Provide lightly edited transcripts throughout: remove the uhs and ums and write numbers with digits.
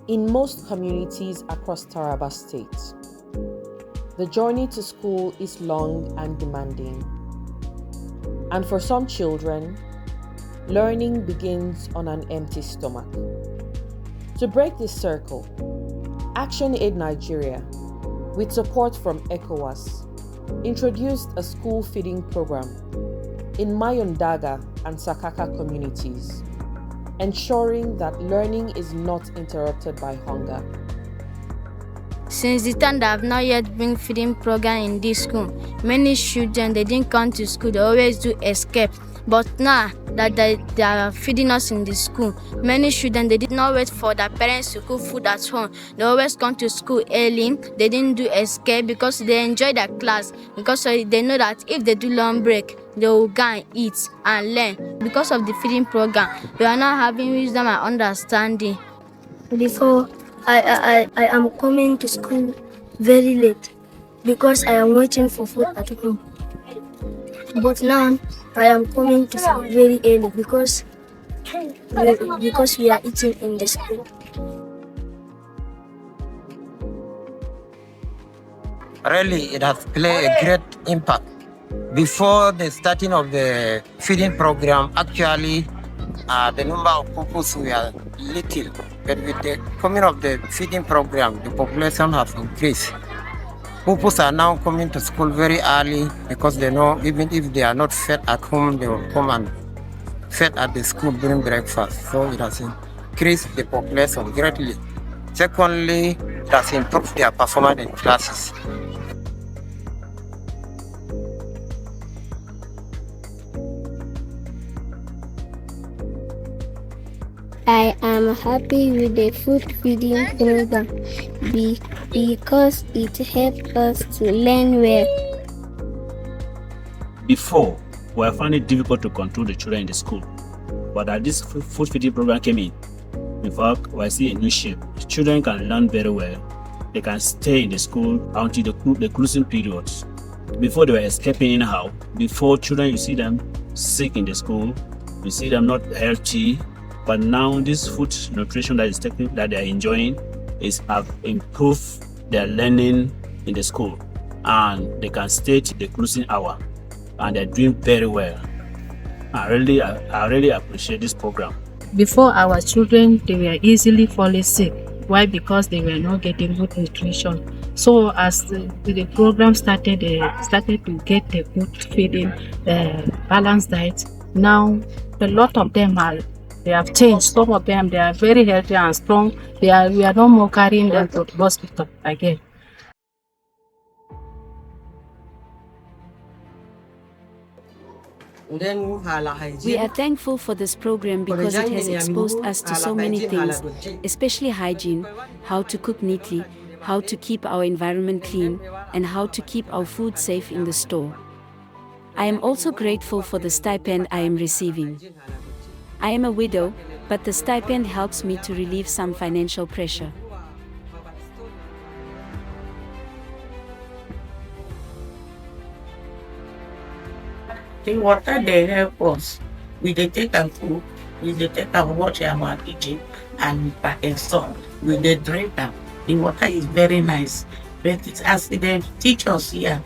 in most communities across Taraba State. The journey to school is long and demanding. And for some children, learning begins on an empty stomach. To break this circle, ActionAid Nigeria, with support from ECOWAS, introduced a school feeding program in Mayo-Ndaga and Sakaka communities, ensuring that learning is not interrupted by hunger. Since the time that I've not yet been feeding program in this school, many children, they didn't come to school, they always do escape. But now that they are feeding us in the school, many children, they did not wait for their parents to cook food at home. They always come to school early. They didn't do escape because they enjoy their class, because they know that if they do long break, they will go and eat and learn. Because of the feeding program, we are now having wisdom and understanding. Before, I am coming to school very late because I am waiting for food at home. But now I am coming to school very early because we are eating in the school. Really, it has played a great impact. Before the starting of the feeding program, actually, the number of pupils were little. But with the coming of the feeding program, the population has increased. Pupils are now coming to school very early because they know even if they are not fed at home, they will come and fed at the school during breakfast. So it has increased the population greatly. Secondly, it has improved their performance in classes. I am happy with the food feeding program because it helps us to learn well. Before, we found it difficult to control the children in the school, but as this food feeding program came in fact, we see a new shape. Children can learn very well. They can stay in the school until the closing periods. Before, they were escaping anyhow. Before, children, you see them sick in the school, you see them not healthy. But now this food nutrition that they are enjoying have improved their learning in the school, and they can stay till the closing hour, and they're doing very well. I really appreciate this program. Before, our children, they were easily falling sick. Why? Because they were not getting good nutrition. So as the program started, they started to get the good feeding, balanced diet. Now a lot of them they have changed. Some of them, they are very healthy and strong. We are no more carrying them to the hospital again. We are thankful for this program because it has exposed us to so many things, especially hygiene, how to cook neatly, how to keep our environment clean, and how to keep our food safe in the store. I am also grateful for the stipend I am receiving. I am a widow, but the stipend helps me to relieve some financial pressure. The water they help us. We dey take and cook, we dey take and wash our kitchen and pack and store. We dey drink them. The water is very nice. But it's as they teach us here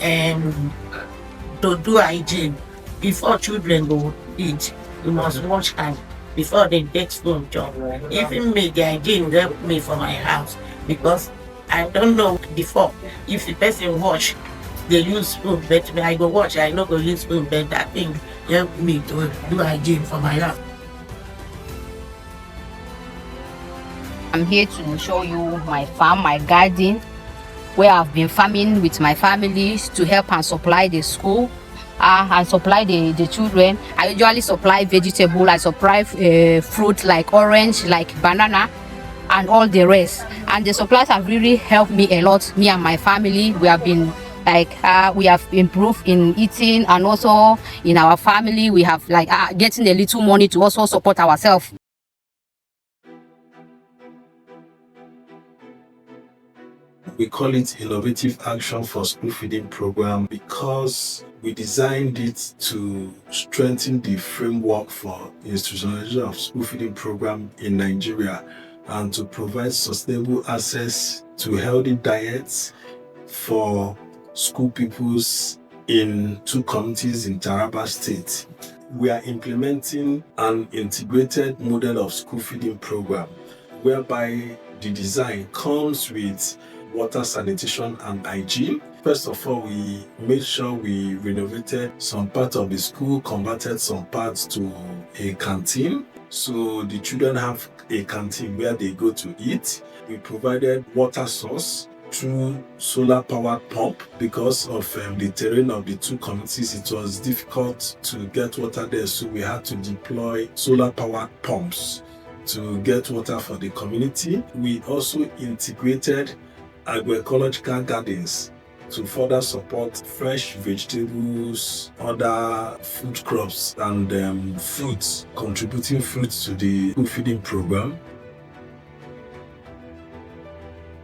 to do hygiene. Before children go eat, you must wash hands before they take spoon chop. Even me, the hygiene help me for my house because I don't know before if the person wash, they use spoon, but I go wash, I no go use spoon, but that thing help me to do hygiene for my house. I'm here to show you my farm, my garden, where I've been farming with my families to help and supply the school and supply the children. I usually supply vegetable, I supply fruit like orange, like banana, and all the rest. And the supplies have really helped me a lot, me and my family. We have been we have improved in eating, and also in our family we have getting a little money to also support ourselves. We call it Innovative Action for School Feeding Program because we designed it to strengthen the framework for institutionalization of school feeding program in Nigeria. and to provide sustainable access to healthy diets for school pupils in 2 communities in Taraba State. We are implementing an integrated model of school feeding program whereby the design comes with water, sanitation and hygiene. First of all, we made sure we renovated some part of the school, converted some parts to a canteen. So the children have a canteen where they go to eat. We provided water source through solar powered pump. Because of the terrain of the 2 communities, it was difficult to get water there, so we had to deploy solar powered pumps to get water for the community. We also integrated agroecological gardens to further support fresh vegetables, other food crops and fruits, contributing fruits to the school feeding program.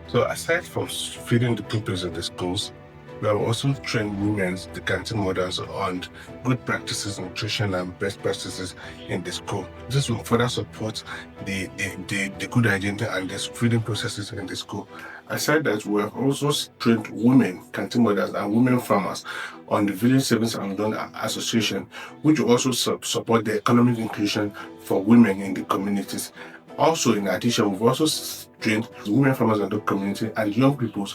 So aside from feeding the pupils in the schools, we have also trained women, the canteen mothers, on good practices, nutrition and best practices in the school. This will further support the good hygiene and the feeding processes in the school. Aside that, we have also trained women, canteen mothers and women farmers on the Village Savings and Loan Association, which will also support the economic inclusion for women in the communities. Also, in addition, we've also trained women farmers in the community and young people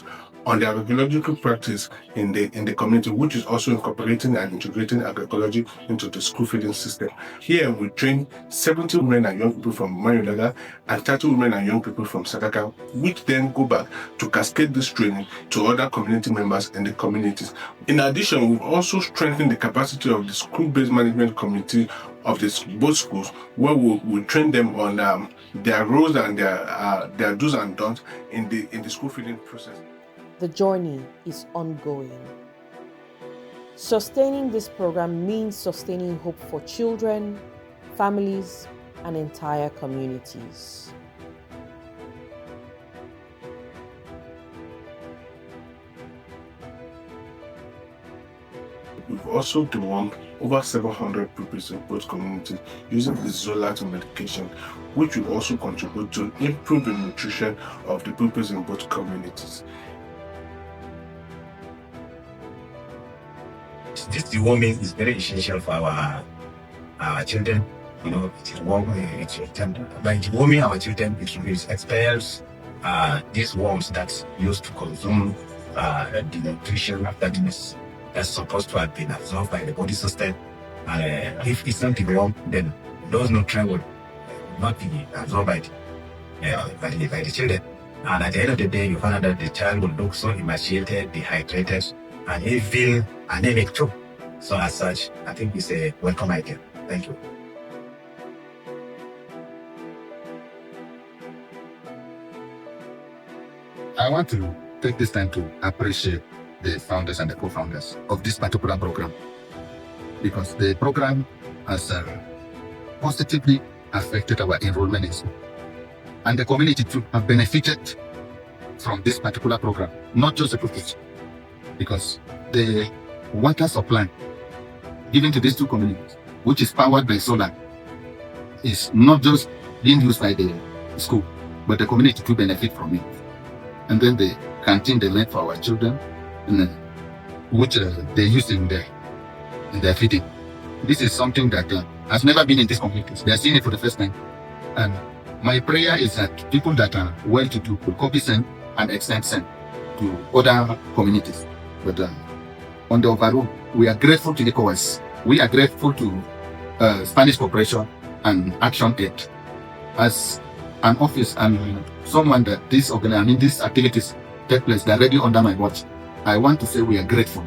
on the agroecological practice in the community, which is also incorporating and integrating agroecology into the school feeding system. Here, we train 70 women and young people from Mayo-Ndaga and 30 women and young people from Sakaka, which then go back to cascade this training to other community members in the communities. In addition, we've also strengthened the capacity of the school-based management committee of both schools, where we train them on their roles and their do's and don'ts in the school feeding process. The journey is ongoing. Sustaining this program means sustaining hope for children, families, and entire communities. We've also dewormed over 700 pupils in both communities using the Zolato medication, which will also contribute to improve the nutrition of the pupils in both communities. This deworming is very essential for our children. You know, by deworming our children, it expels these worms that used to consume the nutrition that's supposed to have been absorbed by the body system. And if it's not dewormed, then those nutrients will not be absorbed by the children. And at the end of the day, you find out that the child will look so emaciated, dehydrated, and even anemic too. So as such, I think it's a welcome idea. Thank you. I want to take this time to appreciate the founders and the co-founders of this particular program, because the program has positively affected our enrollment in school. And the community too have benefited from this particular program, not just the pupils, because the water supply given to these 2 communities, which is powered by solar, is not just being used by the school, but the community to benefit from it. And then the canteen they made for our children, which they use in their feeding. This is something that has never been in these communities. They are seeing it for the first time. And my prayer is that people that are well-to-do will copy send and extend send to other communities. But on the overall, we are grateful to ECOWAS. We are grateful to Spanish Corporation and ActionAid as an office and someone that these activities take place directly under my watch. I want to say we are grateful.